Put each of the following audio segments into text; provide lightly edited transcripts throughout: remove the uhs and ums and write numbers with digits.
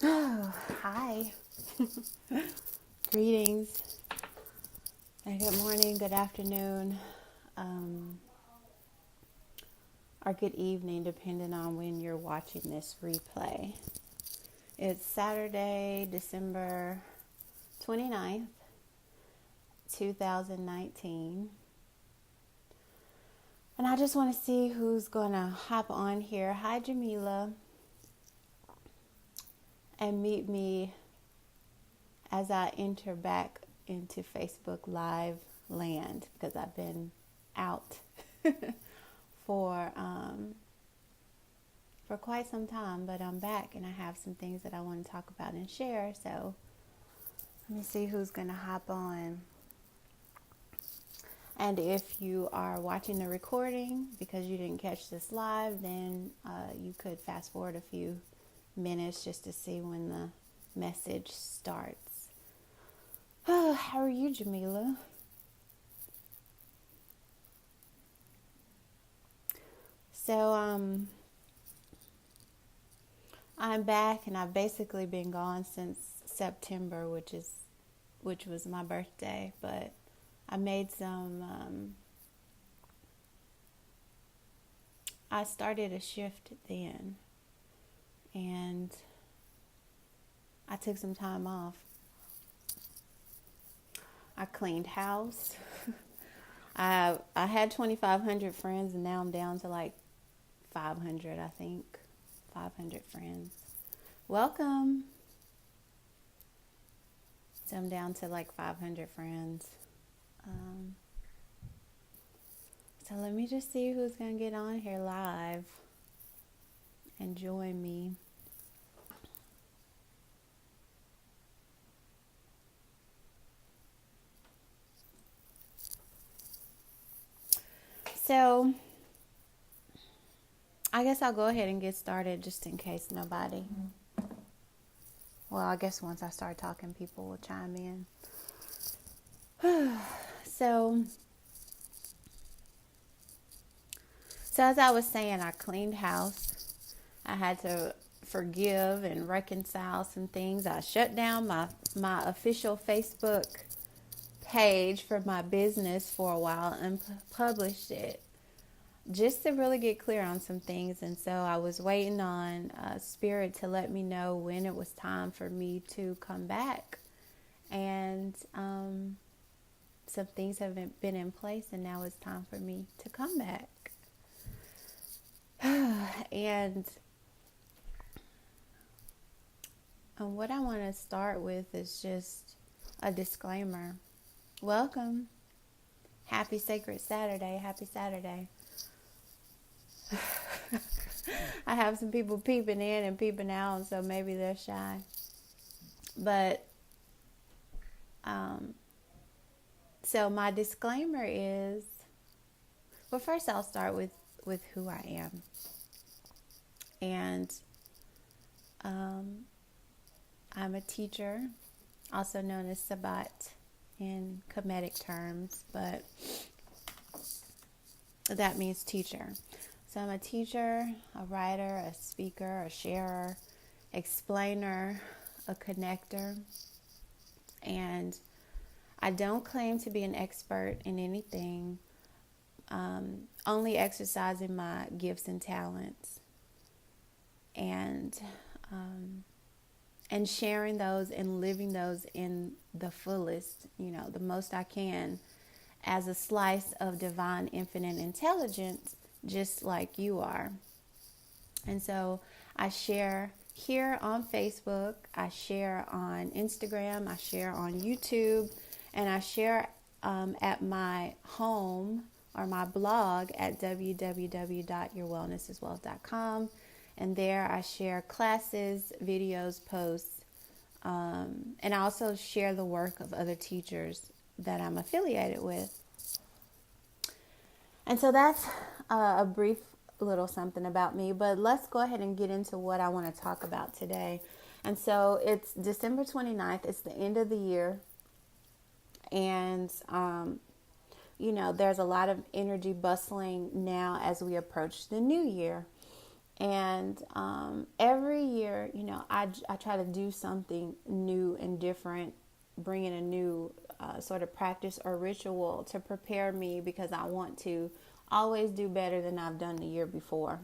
Oh, hi. Greetings. And good morning, good afternoon, or good evening, depending on when you're watching this replay. It's Saturday, December 29th, 2019. And I just want to see who's going to hop on here. Hi, Jamila. And meet me as I enter back into Facebook Live land because I've been out for quite some time, but I'm back and I have some things that I want to talk about and share. So let me see who's going to hop on. And if you are watching the recording because you didn't catch this live, then you could fast forward a few minutes just to see when the message starts. Oh, how are you, Jamila? So I'm back and I've basically been gone since September, which was my birthday, but I made I started a shift then, and I took some time off. I cleaned house. I had 2,500 friends, and now I'm down to like 500, I think. 500 friends. Welcome. So I'm down to like 500 friends. So let me just see who's going to get on here live and join me. So I guess I'll go ahead and get started just in case nobody. Well, I guess once I start talking, people will chime in. So as I was saying, I cleaned house. I had to forgive and reconcile some things. I shut down my official Facebook page for my business for a while and published it just to really get clear on some things. And so I was waiting on Spirit to let me know when it was time for me to come back. And some things have been in place, and now it's time for me to come back. And what I want to start with is just a disclaimer. Welcome. Happy Sacred Saturday. Happy Saturday. I have some people peeping in and peeping out, so maybe they're shy. But so my disclaimer is, well, first I'll start with who I am. And I'm a teacher, also known as Sabat in Kemetic terms, but that means teacher. So I'm a teacher, a writer, a speaker, a sharer, explainer, a connector, and I don't claim to be an expert in anything, only exercising my gifts and talents, and sharing those and living those in the fullest, the most I can, as a slice of divine infinite intelligence, just like you are. And so I share here on Facebook, I share on Instagram, I share on YouTube, and I share at my home or my blog at www.yourwellnessiswealth.com. And there I share classes, videos, posts, and I also share the work of other teachers that I'm affiliated with. And so that's a brief little something about me, but let's go ahead and get into what I want to talk about today. And so it's December 29th. It's the end of the year. And, there's a lot of energy bustling now as we approach the new year. And every year, I try to do something new and different, bring in a new sort of practice or ritual to prepare me, because I want to always do better than I've done the year before.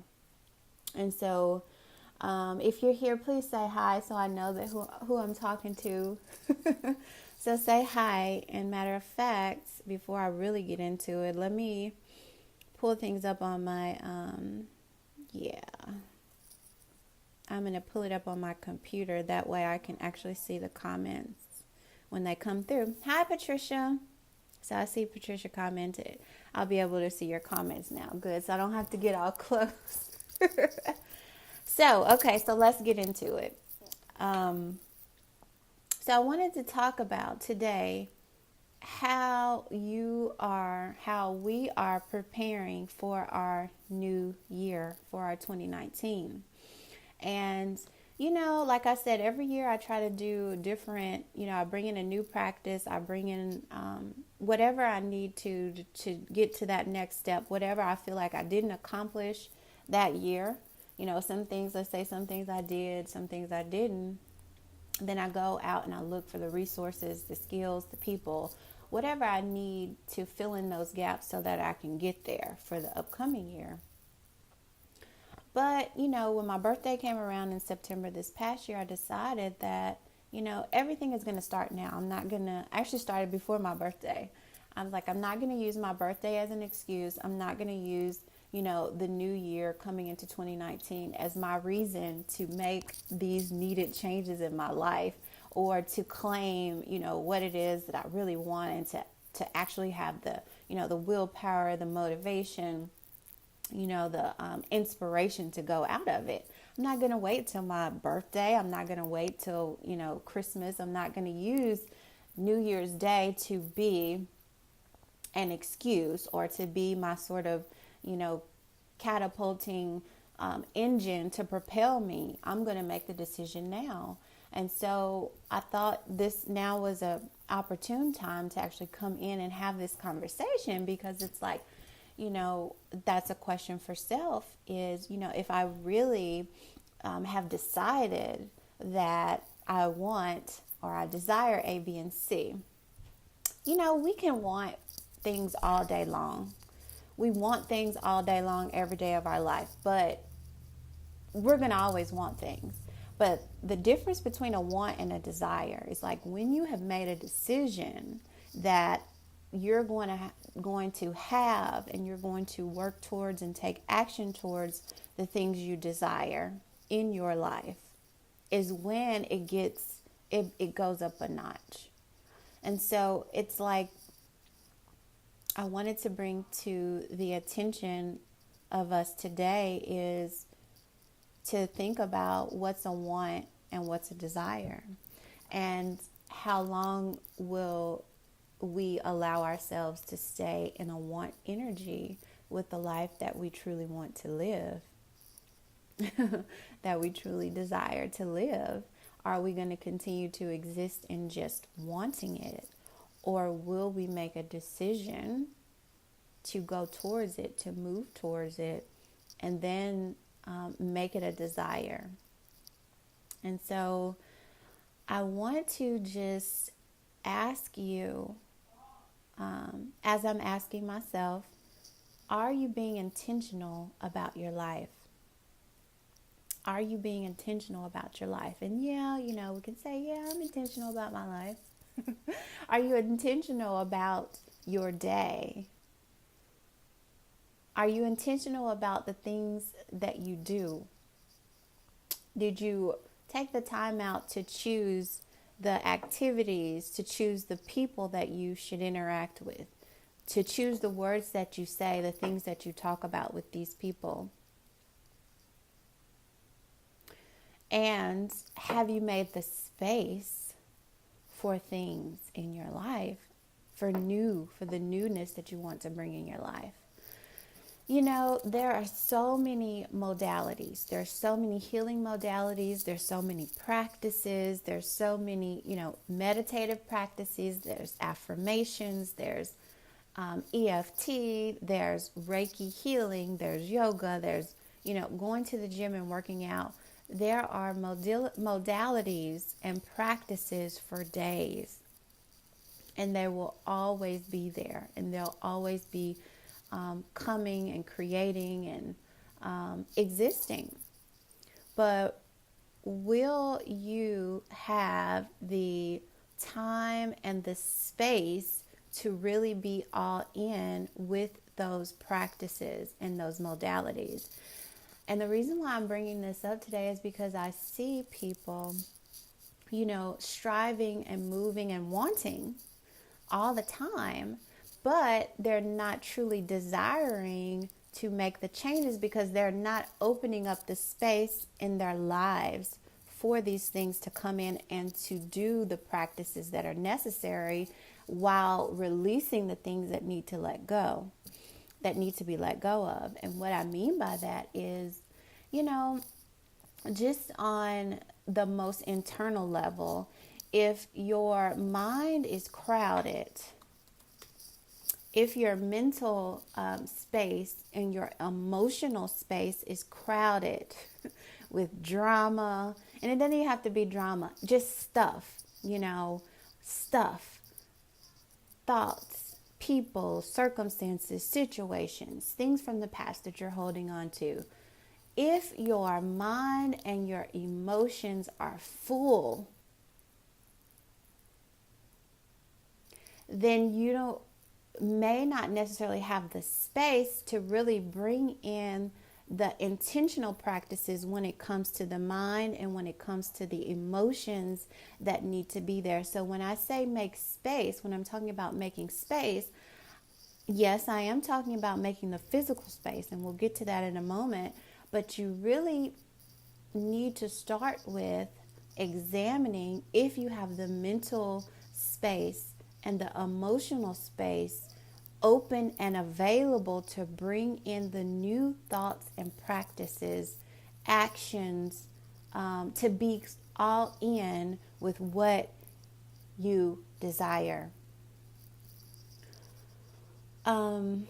And so if you're here, please say hi so I know that who I'm talking to. So say hi. And matter of fact, before I really get into it, let me pull things up on my, I'm going to pull it up on my computer. That way I can actually see the comments when they come through. Hi, Patricia. So I see Patricia commented. I'll be able to see your comments now. Good. So I don't have to get all close. So let's get into it. So I wanted to talk about today how we are preparing for our new year, for our 2019. And, like I said, every year I try to do different, I bring in a new practice. I bring in whatever I need to get to that next step, whatever I feel like I didn't accomplish that year. Some things I did, some things I didn't. Then I go out and I look for the resources, the skills, the people, whatever I need to fill in those gaps so that I can get there for the upcoming year. But, when my birthday came around in September this past year, I decided that, everything is going to start now. I actually started before my birthday. I was like, I'm not going to use my birthday as an excuse. I'm not going to use the new year coming into 2019 as my reason to make these needed changes in my life, or to claim, what it is that I really want, and to actually have the, the willpower, the motivation, the inspiration to go out of it. I'm not going to wait till my birthday. I'm not going to wait till, Christmas. I'm not going to use New Year's Day to be an excuse, or to be my sort of, catapulting engine to propel me. I'm going to make the decision now. And so I thought this now was a opportune time to actually come in and have this conversation, because it's like, that's a question for self is, if I really have decided that I want or I desire A, B, and C. We can want things all day long. We want things all day long, every day of our life, but we're going to always want things. But the difference between a want and a desire is like when you have made a decision that you're going to have, and you're going to work towards and take action towards the things you desire in your life, is when it goes up a notch. And so it's like, I wanted to bring to the attention of us today is to think about what's a want and what's a desire, and how long will we allow ourselves to stay in a want energy with the life that we truly want to live, that we truly desire to live. Are we going to continue to exist in just wanting it? Or will we make a decision to go towards it, to move towards it, and then make it a desire? And so I want to just ask you, as I'm asking myself, are you being intentional about your life? Are you being intentional about your life? And we can say, I'm intentional about my life. Are you intentional about your day? Are you intentional about the things that you do? Did you take the time out to choose the activities, to choose the people that you should interact with, to choose the words that you say, the things that you talk about with these people? And have you made the space for things in your life, for the newness that you want to bring in your life? There are so many modalities. There's so many healing modalities. There's so many practices. There's so many, meditative practices. There's affirmations. There's EFT. There's Reiki healing. There's yoga. There's, going to the gym and working out. there are modalities and practices for days, and they will always be there, and they'll always be coming and creating and existing. But will you have the time and the space to really be all in with those practices and those modalities? And the reason why I'm bringing this up today is because I see people, striving and moving and wanting all the time, but they're not truly desiring to make the changes because they're not opening up the space in their lives for these things to come in and to do the practices that are necessary while releasing the things that need to be let go of. And what I mean by that is, just on the most internal level, if your mind is crowded, if your mental space and your emotional space is crowded with drama, and it doesn't even have to be drama, just stuff, thoughts, people, circumstances, situations, things from the past that you're holding on to. If your mind and your emotions are full, then you may not necessarily have the space to really bring in the intentional practices when it comes to the mind and when it comes to the emotions that need to be there. So when I say make space, when I'm talking about making space, yes, I am talking about making the physical space, and we'll get to that in a moment. But you really need to start with examining if you have the mental space and the emotional space open and available to bring in the new thoughts and practices, actions, to be all in with what you desire. Something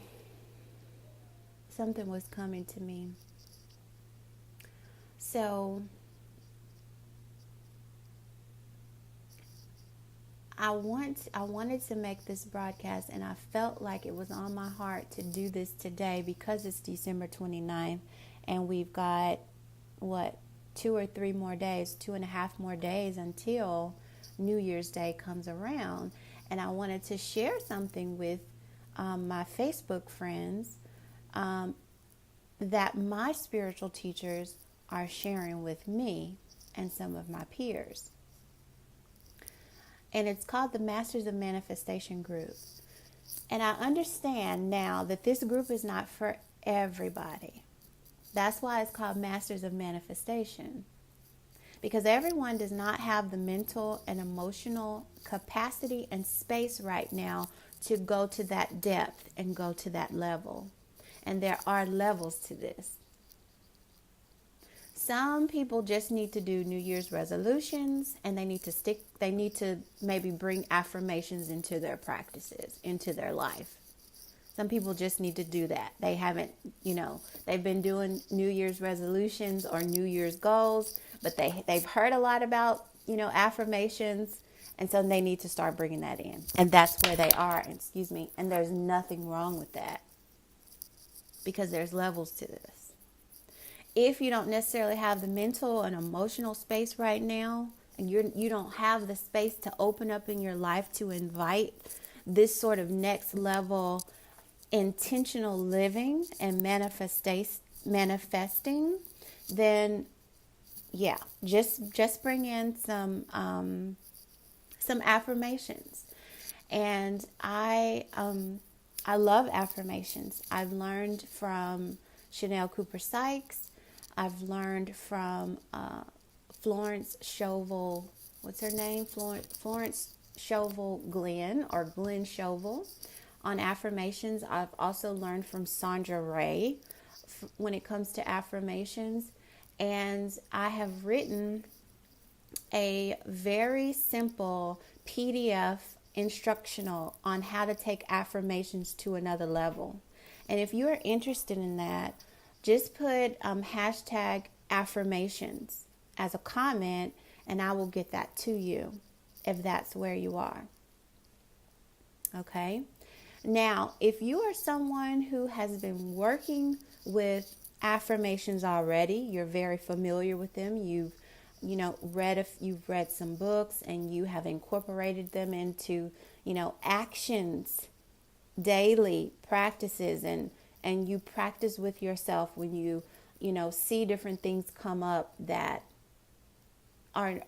was coming to me. So I wanted to make this broadcast, and I felt like it was on my heart to do this today because it's December 29th, and we've got, 2 or 3 more days, 2.5 more days until New Year's Day comes around. And I wanted to share something with my Facebook friends that my spiritual teachers are sharing with me and some of my peers. And it's called the Masters of Manifestation group. And I understand now that this group is not for everybody. That's why it's called Masters of Manifestation. Because everyone does not have the mental and emotional capacity and space right now to go to that depth and go to that level. And there are levels to this. Some people just need to do New Year's resolutions, and they need to maybe bring affirmations into their practices, into their life. Some people just need to do that. They haven't, they've been doing New Year's resolutions or New Year's goals, but they've heard a lot about, affirmations, and so they need to start bringing that in. And that's where they are, and there's nothing wrong with that because there's levels to this. If you don't necessarily have the mental and emotional space right now, and you don't have the space to open up in your life to invite this sort of next level intentional living and manifesting, then just bring in some affirmations. And I love affirmations. I've learned from Chanel Cooper Sykes. I've learned from Florence Scovel. What's her name? Florence Scovel Glenn, or Glenn Scovel, on affirmations. I've also learned from Sandra Ray when it comes to affirmations. And I have written a very simple PDF instructional on how to take affirmations to another level. And if you're interested in that, just put hashtag affirmations as a comment, and I will get that to you if that's where you are. Okay? Now, if you are someone who has been working with affirmations already, you're very familiar with them. You've read some books and you have incorporated them into, actions, daily practices, and you practice with yourself when you see different things come up that are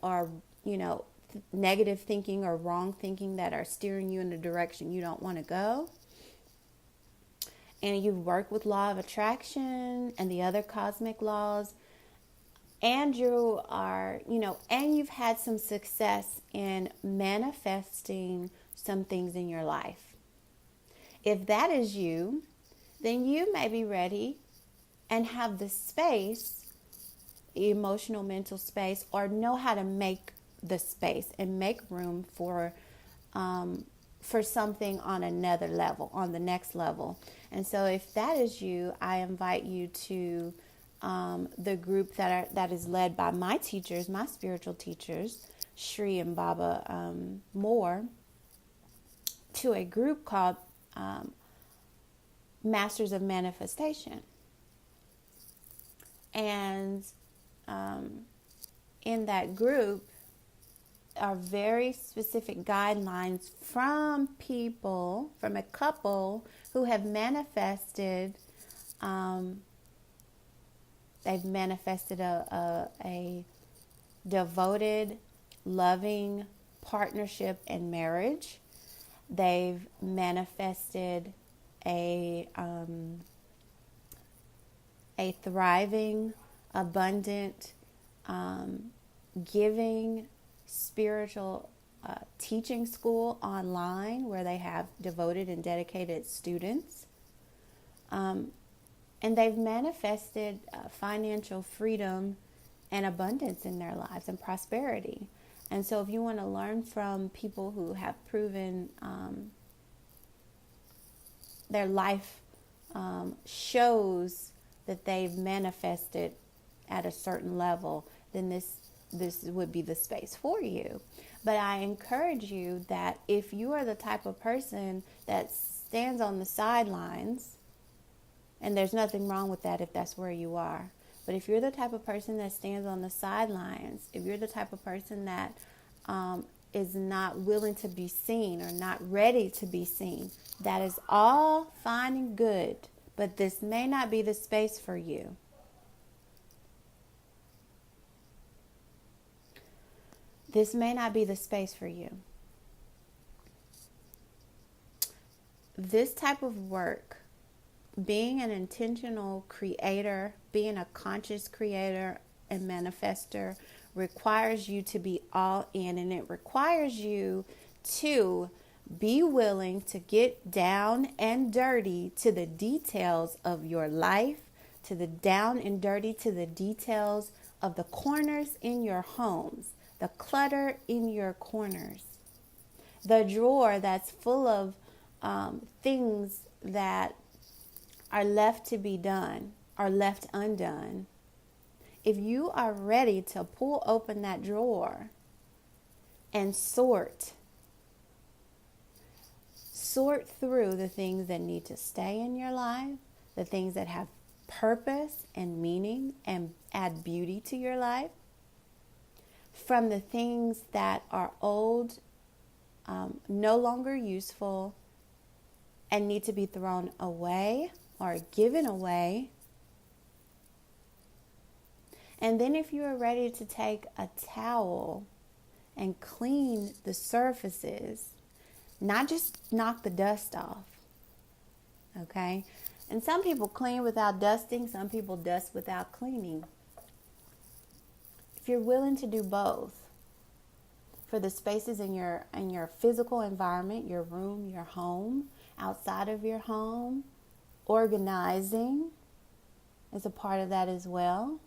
negative thinking or wrong thinking that are steering you in a direction you don't want to go. And you've worked with law of attraction and the other cosmic laws, and you are, and you've had some success in manifesting some things in your life. If that is you, then you may be ready and have the space, emotional, mental space, or know how to make the space and make room for something on another level, on the next level. And so if that is you, I invite you to the group that is led by my teachers, my spiritual teachers, Shri and Baba Moore, to a group called Masters of Manifestation. And in that group are very specific guidelines from a couple who have manifested, they've manifested a devoted, loving partnership and marriage. They've manifested a thriving, abundant, giving, spiritual teaching school online where they have devoted and dedicated students. And they've manifested financial freedom and abundance in their lives and prosperity. And so if you want to learn from people who have proven their life shows that they've manifested at a certain level, then this would be the space for you. But I encourage you that if you are the type of person that stands on the sidelines, and there's nothing wrong with that if that's where you are, but if you're the type of person that stands on the sidelines, if you're the type of person that is not willing to be seen or not ready to be seen, that is all fine and good, but this may not be the space for you. This may not be the space for you. This type of work, being an intentional creator, being a conscious creator and manifester, requires you to be all in, and it requires you to be willing to get down and dirty to the details of your life, to the down and dirty to the details of the corners in your homes, the clutter in your corners, the drawer that's full of things that are left to be done or left undone. If you are ready to pull open that drawer and sort through the things that need to stay in your life, the things that have purpose and meaning and add beauty to your life, from the things that are old, no longer useful, and need to be thrown away or given away. And then if you are ready to take a towel and clean the surfaces, not just knock the dust off, okay? And some people clean without dusting, some people dust without cleaning. If you're willing to do both, for the spaces in your physical environment, your room, your home, outside of your home, organizing is a part of that as well.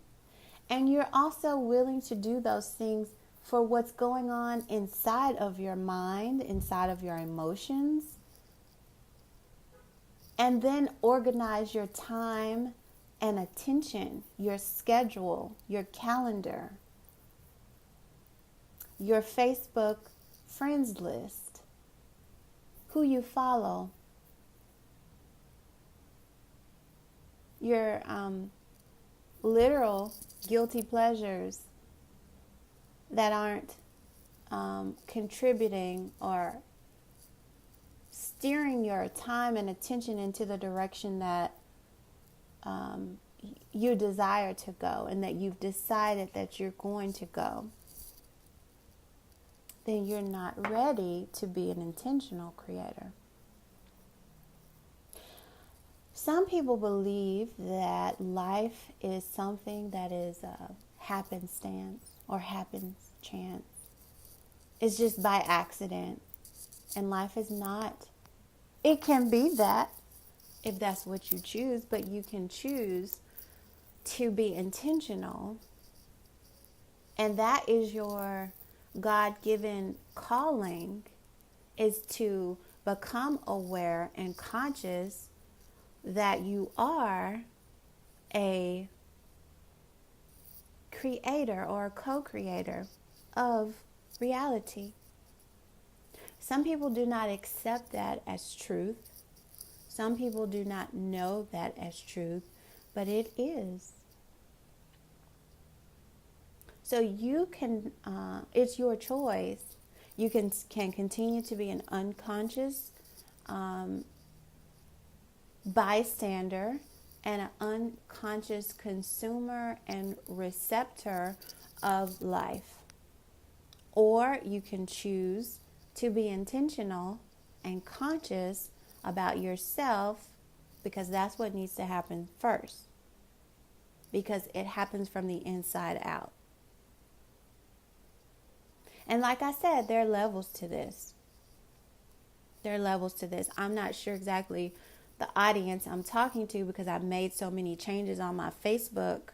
And you're also willing to do those things for what's going on inside of your mind, inside of your emotions. And then organize your time and attention, your schedule, your calendar, your Facebook friends list, who you follow, your literal guilty pleasures that aren't contributing or steering your time and attention into the direction that you desire to go and that you've decided that you're going to go, then you're not ready to be an intentional creator. Some people believe that life is something that is happenstance or happens chance. It's just by accident. And life is not. It can be that if that's what you choose, but you can choose to be intentional. And that is your God-given calling, is to become aware and conscious that you are a creator or a co-creator of reality. Some people do not accept that as truth. Some people do not know that as truth, but it is. So you can, it's your choice. You can continue to be an unconscious bystander and an unconscious consumer and receptor of life. Or you can choose to be intentional and conscious about yourself, because that's what needs to happen first. Because it happens from the inside out. And like I said, there are levels to this. I'm not sure exactly the audience I'm talking to, because I've made so many changes on my Facebook,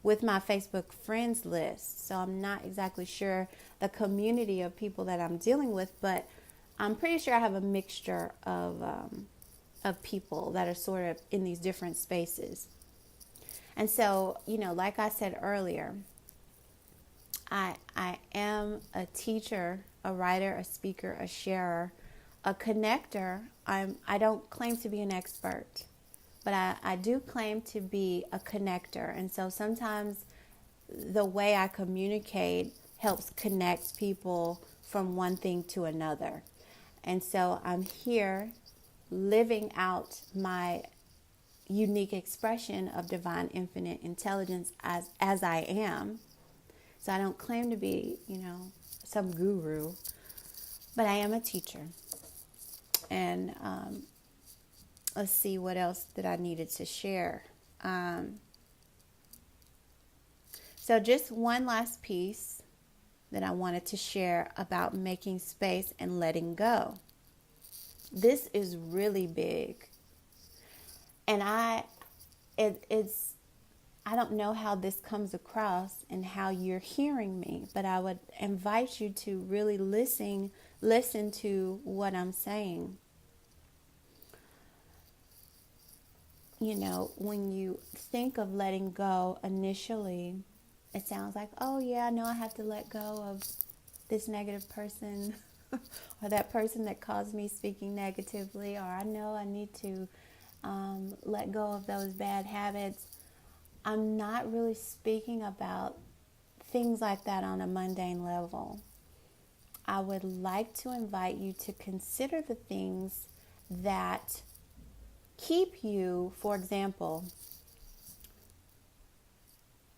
with my Facebook friends list. So I'm not exactly sure the community of people that I'm dealing with, but I'm pretty sure I have a mixture of people that are sort of in these different spaces. And so, like I said earlier, I am a teacher, a writer, a speaker, a sharer, a connector. I don't claim to be an expert, but I do claim to be a connector. And so sometimes the way I communicate helps connect people from one thing to another. And so I'm here living out my unique expression of divine infinite intelligence as I am. So I don't claim to be, some guru, but I am a teacher. And let's see what else that I needed to share. So just one last piece that I wanted to share about making space and letting go. This is really big. And I don't know how this comes across and how you're hearing me, but I would invite you to really listen to what I'm saying. When you think of letting go initially, it sounds like, oh yeah, I know I have to let go of this negative person or that person that caused me speaking negatively, or I know I need to let go of those bad habits. I'm not really speaking about things like that on a mundane level. I would like to invite you to consider the things that keep you, for example,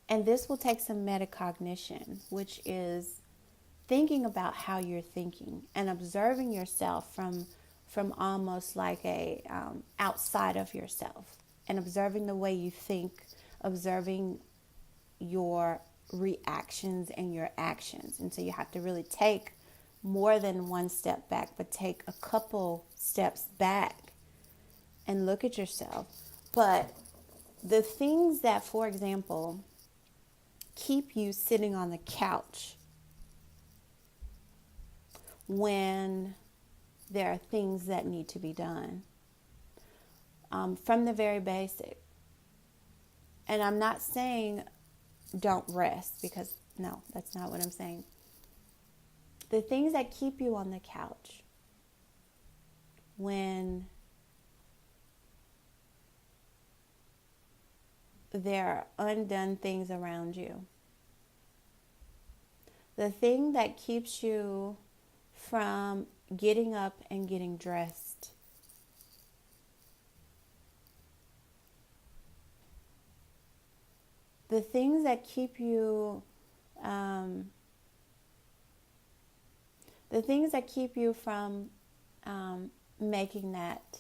and this will take some metacognition, which is thinking about how you're thinking and observing yourself from almost like a outside of yourself, and observing the way you think, observing your reactions and your actions. And so you have to really take more than one step back, but take a couple steps back and look at yourself. But the things that, for example, keep you sitting on the couch when there are things that need to be done, from the very basic. And I'm not saying don't rest, because no, that's not what I'm saying. The things that keep you on the couch when there are undone things around you. The thing that keeps you from getting up and getting dressed. The things that keep you, from making that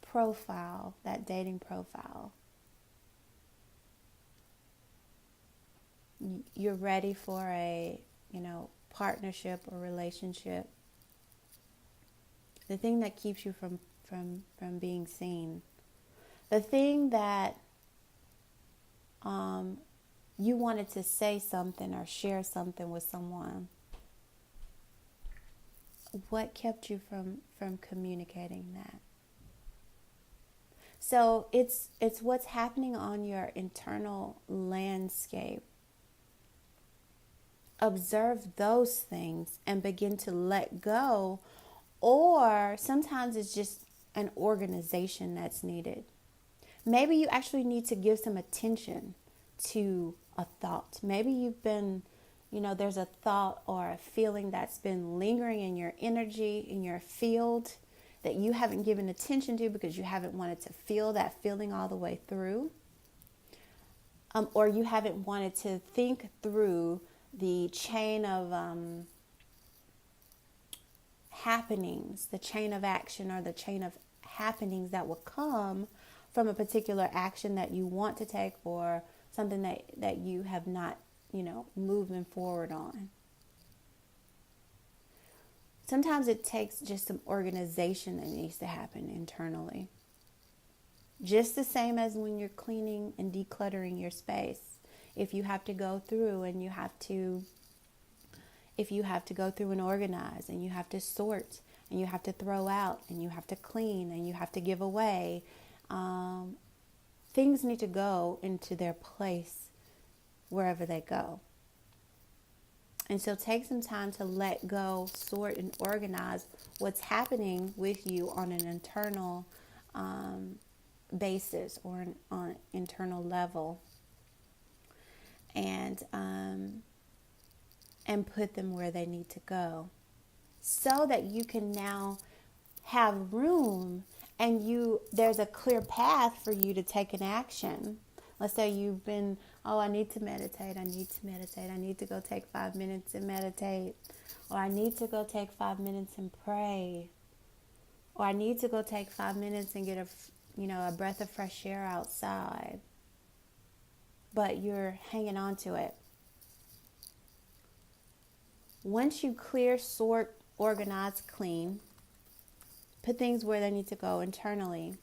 profile, that dating profile. You're ready for a, partnership or relationship. The thing that keeps you from being seen. The thing that you wanted to say something or share something with someone. What kept you from communicating that? So it's what's happening on your internal landscape. Observe those things and begin to let go. Or sometimes it's just an organization that's needed. Maybe you actually need to give some attention to a thought. Maybe you've been, there's a thought or a feeling that's been lingering in your energy, in your field, that you haven't given attention to because you haven't wanted to feel that feeling all the way through. Or you haven't wanted to think through the chain of happenings, the chain of action or the chain of happenings that will come from a particular action that you want to take or something that you have not, moving forward on. Sometimes it takes just some organization that needs to happen internally. Just the same as when you're cleaning and decluttering your space. If you have to go through and you have to go through and organize, and you have to sort, and you have to throw out, and you have to clean, and you have to give away, things need to go into their place wherever they go. And so take some time to let go, sort, and organize what's happening with you on an internal basis or on an internal level. And put them where they need to go, so that you can now have room and there's a clear path for you to take an action. Let's say you've been, I need to meditate, I need to go take 5 minutes and meditate, or I need to go take 5 minutes and pray, or I need to go take 5 minutes and get a breath of fresh air outside. But you're hanging on to it. Once you clear, sort, organize, clean, put things where they need to go internally,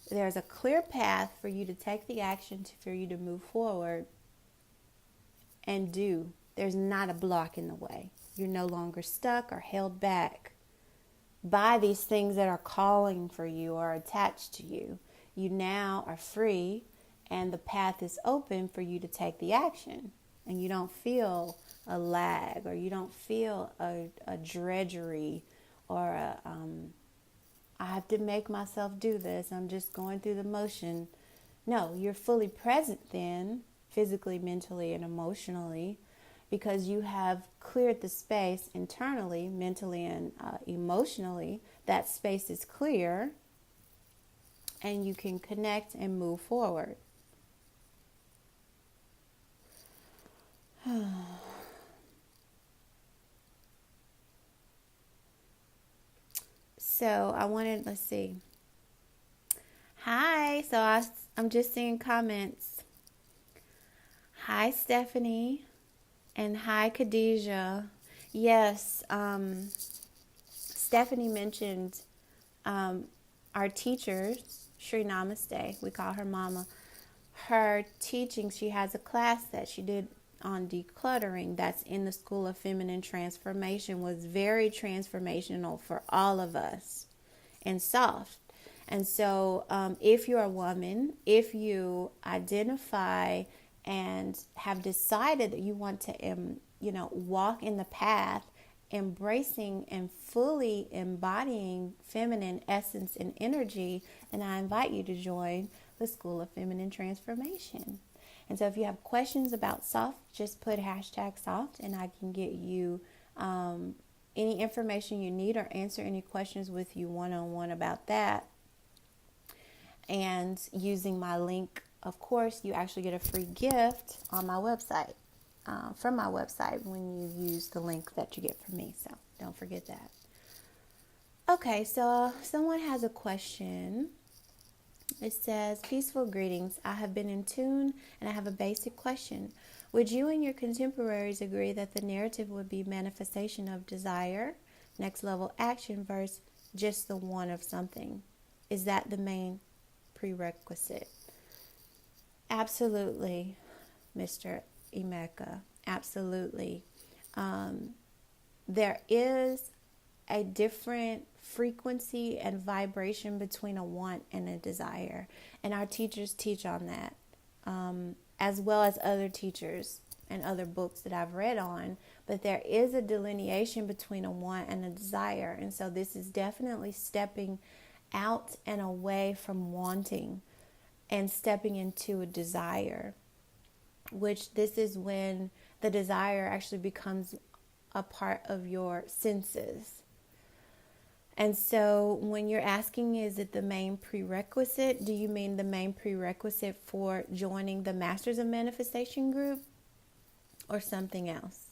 there's a clear path for you to take the action, for you to move forward and do. There's not a block in the way. You're no longer stuck or held back by these things that are calling for you or attached to you. You now are free, and the path is open for you to take the action. And you don't feel a lag, or you don't feel a drudgery, or I have to make myself do this. I'm just going through the motion. No, you're fully present then, physically, mentally, and emotionally, because you have cleared the space internally, mentally, and emotionally. That space is clear, and you can connect and move forward. So let's see. Hi, so I'm just seeing comments. Hi, Stephanie, and hi, Khadijah. Yes, Stephanie mentioned our teachers, Sri Namaste, we call her Mama. Her teaching, she has a class that she did on decluttering that's in the School of Feminine Transformation, was very transformational for all of us and soft. And so if you're a woman, if you identify and have decided that you want to, walk in the path, embracing and fully embodying feminine essence and energy, then I invite you to join the School of Feminine Transformation. And so if you have questions about soft, just put #soft and I can get you any information you need or answer any questions with you one-on-one about that. And using my link, of course, you actually get a free gift on my website, from my website, when you use the link that you get from me. So don't forget that. Okay, so someone has a question. It says, "Peaceful greetings. I have been in tune and I have a basic question. Would you and your contemporaries agree that the narrative would be manifestation of desire, next level action, versus just the one of something? Is that the main prerequisite?" Absolutely, Mr. Emeka. Absolutely. There is a different frequency and vibration between a want and a desire. And our teachers teach on that, as well as other teachers and other books that I've read on. But there is a delineation between a want and a desire. And so this is definitely stepping out and away from wanting and stepping into a desire, which this is when the desire actually becomes a part of your senses. And so when you're asking, is it the main prerequisite? Do you mean the main prerequisite for joining the Masters of Manifestation group or something else?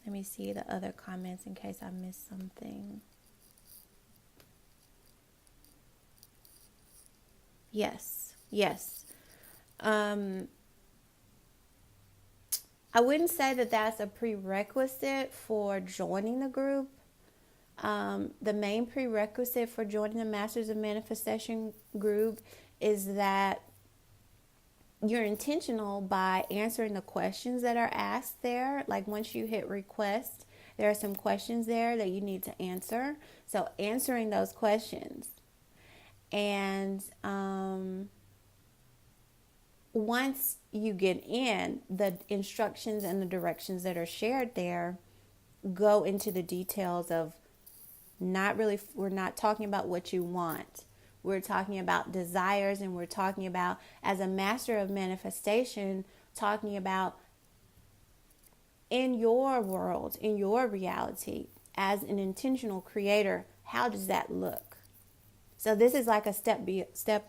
Let me see the other comments in case I missed something. Yes. I wouldn't say that that's a prerequisite for joining the group. The main prerequisite for joining the Masters of Manifestation group is that you're intentional by answering the questions that are asked there. Like once you hit request, there are some questions there that you need to answer. So answering those questions. And once you get in, the instructions and the directions that are shared there go into the details of we're not talking about what you want. We're talking about desires, and we're talking about, as a master of manifestation, talking about in your world, in your reality, as an intentional creator, how does that look? So this is like a step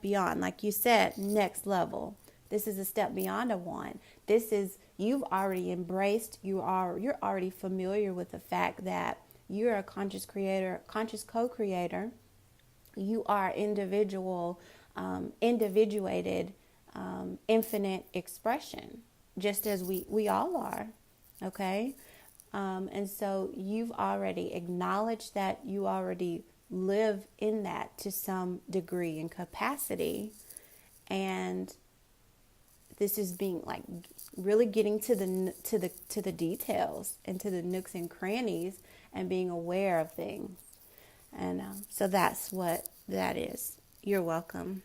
beyond, like you said, next level. This is a step beyond a want. This is, you've already embraced, you're already familiar with the fact that you're a conscious creator, conscious co-creator. You are individuated, infinite expression, just as we all are, okay? And so you've already acknowledged that you already live in that to some degree and capacity, and this is being like really getting to the details and to the nooks and crannies and being aware of things. And so that's what that is. You're welcome.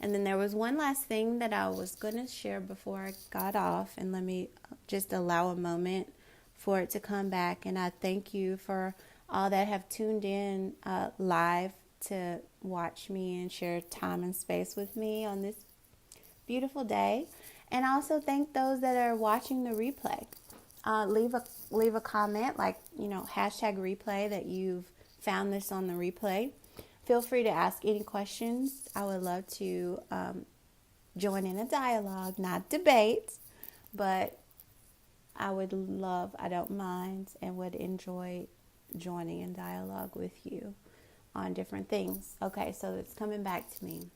And then there was one last thing that I was going to share before I got off, and let me just allow a moment for it to come back. And I thank you for all that have tuned in live to watch me and share time and space with me on this beautiful day. And I also thank those that are watching the replay. Leave a comment, like, #replay, that you've found this on the replay. Feel free to ask any questions. I would love to join in a dialogue, not debate, but I don't mind, and would enjoy joining in dialogue with you on different things. Okay, so it's coming back to me.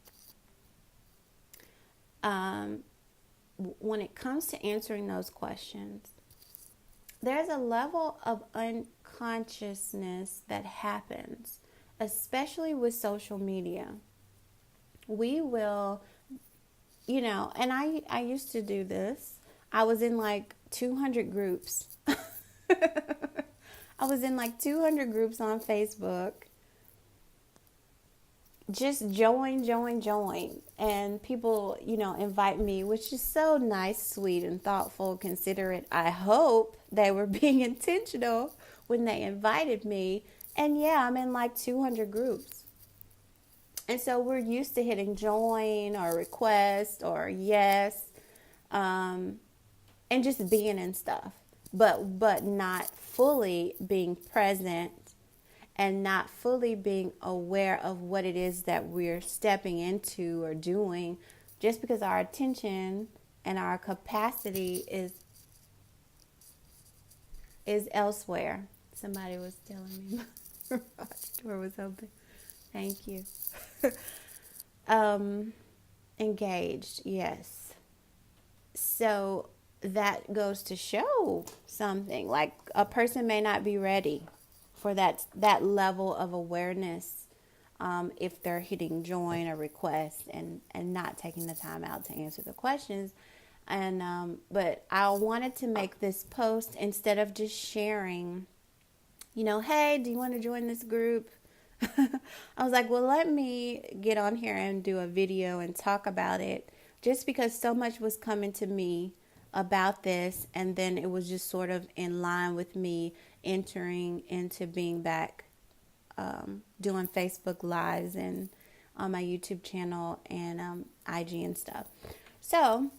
When it comes to answering those questions, there's a level of unconsciousness that happens, especially with social media. We will, and I used to do this. I was in like 200 groups. I was in like 200 groups on Facebook. Just join. And people, invite me, which is so nice, sweet, and thoughtful, considerate. I hope they were being intentional when they invited me. And yeah, I'm in like 200 groups. And so we're used to hitting join or request or yes, and just being in stuff, but not fully being present and not fully being aware of what it is that we're stepping into or doing, just because our attention and our capacity is elsewhere. Somebody was telling me my garage door was open. Thank you. um, Engaged, yes. So that goes to show something. Like a person may not be ready for that level of awareness, if they're hitting join or request and not taking the time out to answer the questions. And but I wanted to make this post instead of just sharing, hey, do you want to join this group? I was like, well, let me get on here and do a video and talk about it, just because so much was coming to me about this, and then it was just sort of in line with me entering into being back, doing Facebook Lives and on my YouTube channel and IG and stuff. So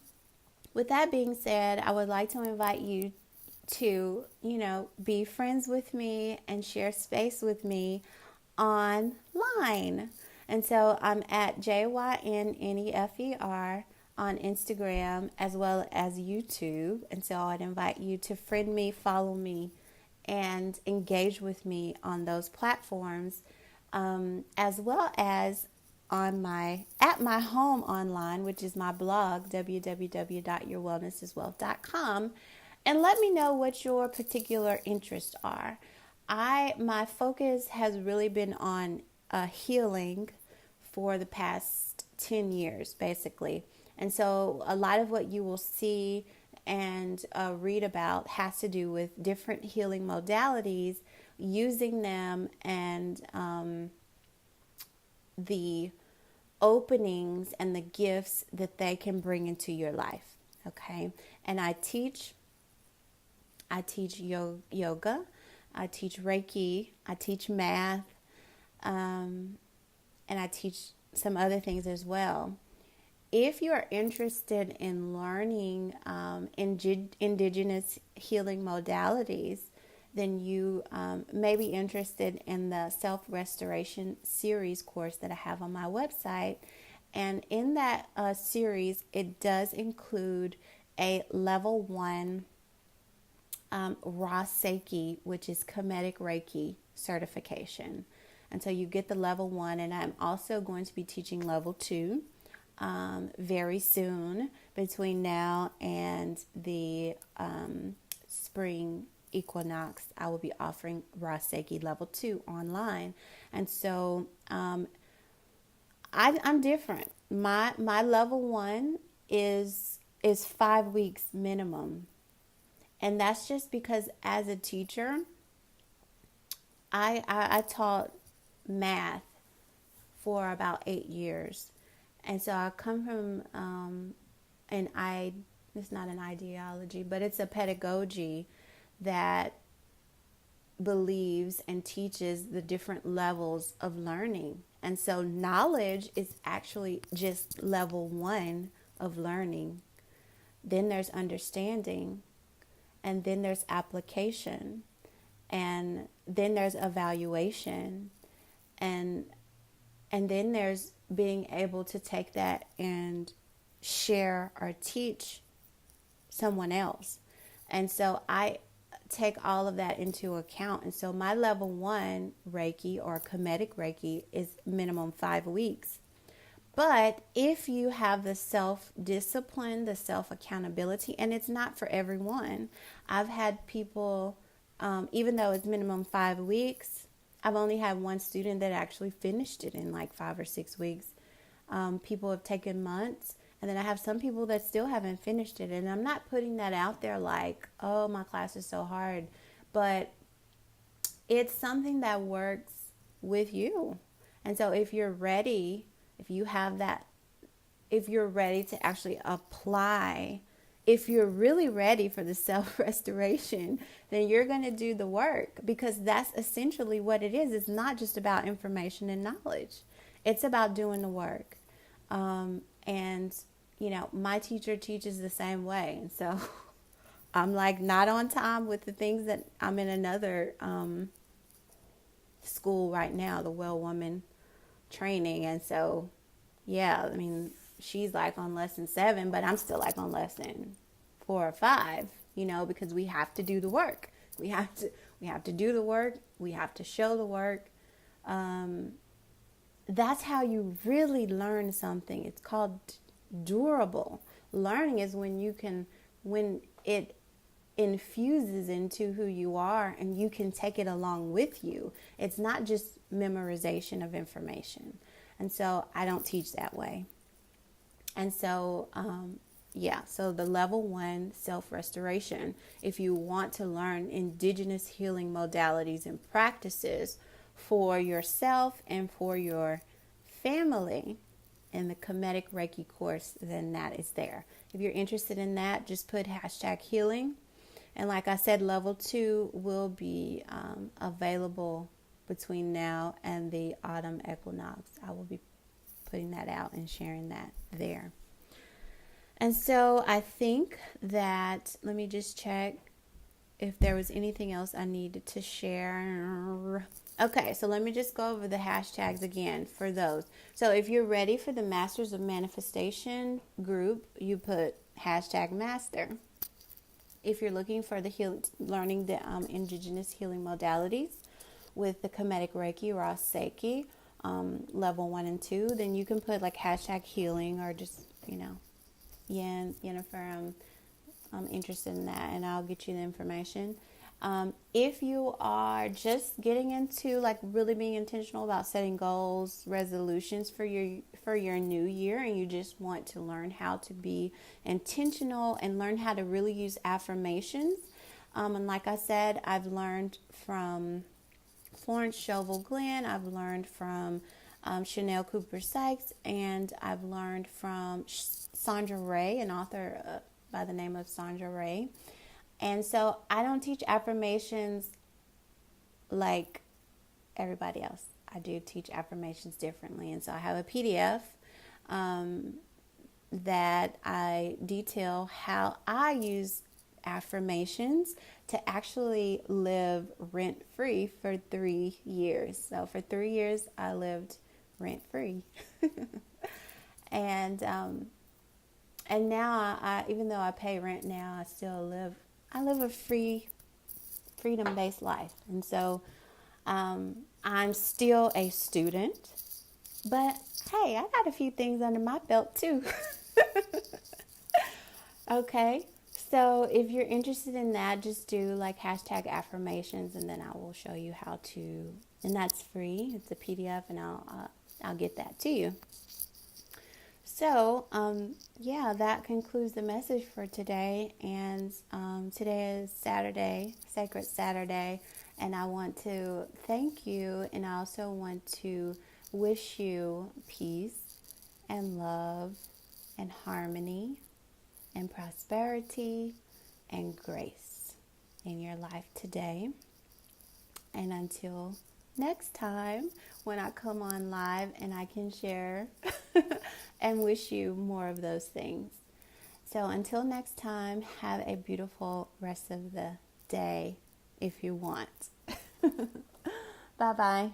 with that being said, I would like to invite you to, be friends with me and share space with me online. And so I'm at JYNNEFER on Instagram as well as YouTube. And so I'd invite you to friend me, follow me, and engage with me on those platforms, as well as at my home online, which is my blog, www.yourwellnessiswealth.com, and let me know what your particular interests are. My focus has really been on healing for the past 10 years, basically. And so a lot of what you will see and read about has to do with different healing modalities, using them, and the openings and the gifts that they can bring into your life. Okay. And I teach yoga, I teach Reiki, I teach math, and I teach some other things as well. If you are interested in learning indigenous healing modalities, then you may be interested in the Self-Restoration Series course that I have on my website. And in that series, it does include a level 1 Ra-Seiki, which is Kemetic Reiki certification. And so you get the level 1, and I'm also going to be teaching level 2 very soon. Between now and the spring equinox, I will be offering Ra-Seiki level 2 online. And so I'm different. My level 1 is 5 weeks minimum. And that's just because as a teacher, I taught math for about 8 years. And so I come from it's not an ideology, but it's a pedagogy that believes and teaches the different levels of learning. And so knowledge is actually just level 1 of learning. Then there's understanding, and then there's application, and then there's evaluation, and then there's being able to take that and share or teach someone else. And so I take all of that into account. And so my level 1 Reiki or Kemetic Reiki is minimum 5 weeks. But if you have the self-discipline, the self-accountability, and it's not for everyone. I've had people, even though it's minimum 5 weeks, I've only had one student that actually finished it in like 5 or 6 weeks. People have taken months. And then I have some people that still haven't finished it. And I'm not putting that out there like, oh, my class is so hard. But it's something that works with you. And so if you're ready, if you have that, if you're ready to actually apply, if you're really ready for the self restoration, then you're going to do the work, because that's essentially what it is. It's not just about information and knowledge, it's about doing the work. And, my teacher teaches the same way. And so I'm like not on time with the things that I'm in another school right now, the Well Woman training. And so, yeah, I mean, she's like on lesson 7, but I'm still like on lesson 4 or 5, because we have to do the work. We have to do the work. We have to show the work. That's how you really learn something. It's called durable. Learning is when it infuses into who you are and you can take it along with you. It's not just memorization of information. And so I don't teach that way. And so, so the level 1 self-restoration, if you want to learn indigenous healing modalities and practices for yourself and for your family in the Kemetic Reiki course, then that is there. If you're interested in that, just put #healing. And like I said, level 2 will be available between now and the autumn equinox. I will be putting that out and sharing that there. And so I think that, let me just check if there was anything else I needed to share. Okay, so let me just go over the hashtags again for those. So if you're ready for the Masters of Manifestation group, you put #master. If you're looking for learning the indigenous healing modalities with the Kemetic Reiki, Ross Seiki, level 1 and 2, then you can put like #healing, or just, Yennefer, I'm interested in that, and I'll get you the information. If you are just getting into like really being intentional about setting goals, resolutions for your new year, and you just want to learn how to be intentional and learn how to really use affirmations, and like I said, I've learned from Florence Scovel Glenn, I've learned from Chanel Cooper Sykes, and I've learned from Sandra Ray, an author by the name of Sandra Ray. And so I don't teach affirmations like everybody else. I do teach affirmations differently. And so I have a PDF that I detail how I use affirmations to actually live rent-free for 3 years. So for 3 years, I lived rent-free. And now, I even though I pay rent now, I live a freedom-based life. And so I'm still a student, but hey, I got a few things under my belt too. Okay, so if you're interested in that, just do like #affirmations, and then I will show you how to, and that's free. It's a PDF, and I'll get that to you. So, that concludes the message for today. And today is Saturday, Sacred Saturday. And I want to thank you. And I also want to wish you peace and love and harmony and prosperity and grace in your life today. And until next time, when I come on live and I can share and wish you more of those things. So until next time, have a beautiful rest of the day if you want. Bye-bye.